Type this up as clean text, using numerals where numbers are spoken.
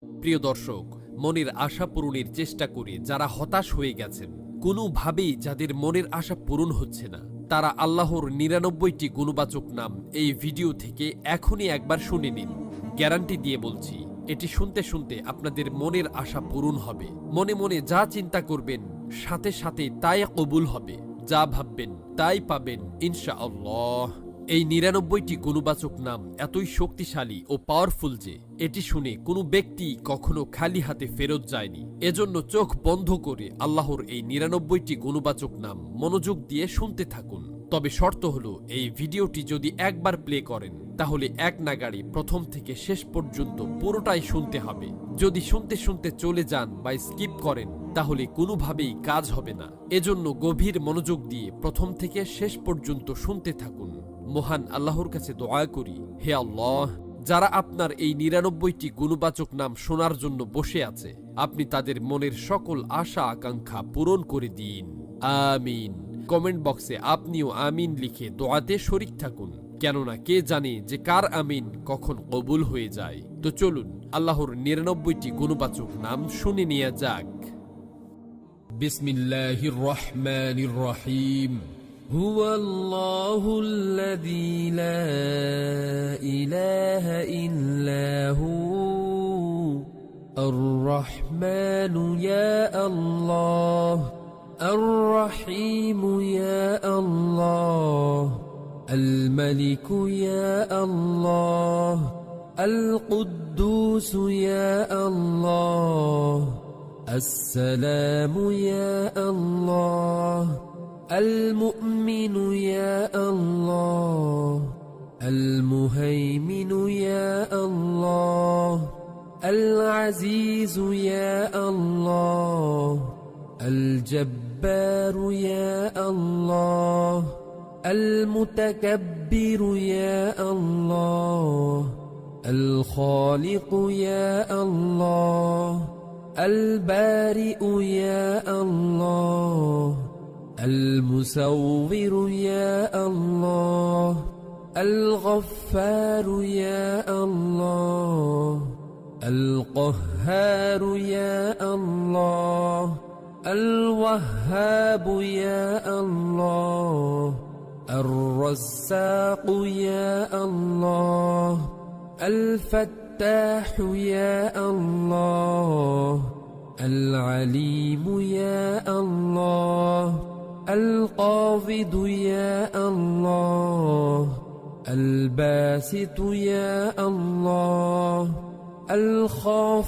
প্রিয় দর্শক, মনের আশা পূরণের চেষ্টা করে যারা হতাশ হয়ে গেছেন, কোনোভাবেই যাদের মনের আশা পূরণ হচ্ছে না, তারা আল্লাহর ৯৯টি গুণবাচক নাম এই ভিডিও থেকে এখনই একবার শুনে নিন। গ্যারান্টি দিয়ে বলছি, এটি শুনতে শুনতে আপনাদের মনের আশা পূরণ হবে। মনে মনে যা চিন্তা করবেন সাথে সাথে তাই কবুল হবে। যা ভাববেন তাই পাবেন ইনশাআল্লাহ। এই ৯৯টি গুণবাচক নাম এতই শক্তিশালী ও পাওয়ারফুল যে এটি শুনে কোনো ব্যক্তি কখনো খালি হাতে ফেরত যায়নি। এজন্য চোখ বন্ধ করে আল্লাহর এই ৯৯টি গুণবাচক নাম মনোযোগ দিয়ে শুনতে থাকুন। তবে শর্ত হলো, এই ভিডিওটি যদি একবার প্লে করেন তাহলে এক নাগাড়ে প্রথম থেকে শেষ পর্যন্ত পুরোটাই শুনতে হবে। যদি শুনতে শুনতে চলে যান বা স্কিপ করেন তাহলে কোনোভাবেই কাজ হবে না। এজন্য গভীর মনোযোগ দিয়ে প্রথম থেকে শেষ পর্যন্ত শুনতে থাকুন। মহান আল্লাহর কাছে দোয়া করি, হে আল্লাহ, যারা আপনার এই ৯৯টি গুণবাচক নাম শোনার জন্য বসে আছে, আপনি তাদের মনের সকল আশা আকাঙ্ক্ষা পূরণ করে দিন, আমিন। কমেন্ট বক্সে আপনিও আমিন লিখে দোয়াতে শরীক থাকুন, কেননা কে জানে যে কার আমিন কখন কবুল হয়ে যায়। তো চলুন আল্লাহর ৯৯টি গুণবাচক নাম শুনে নেওয়া যাক। বিসমিল্লাহির রহমানির রহিম। هو الله الذي لا إله إلا هو الرحمن يا الله الرحيم يا الله الملك يا الله القدوس يا الله السلام يا الله المؤمن يا الله المهيمن يا الله العزيز يا الله الجبار يا الله المتكبر يا الله الخالق يا الله البارئ يا الله المصور يا الله الغفار يا الله القهار يا الله الوهاب يا الله الرزاق يا الله الفتاح يا الله العليم يا الله القابض يا الله الباسط يا الله الخافض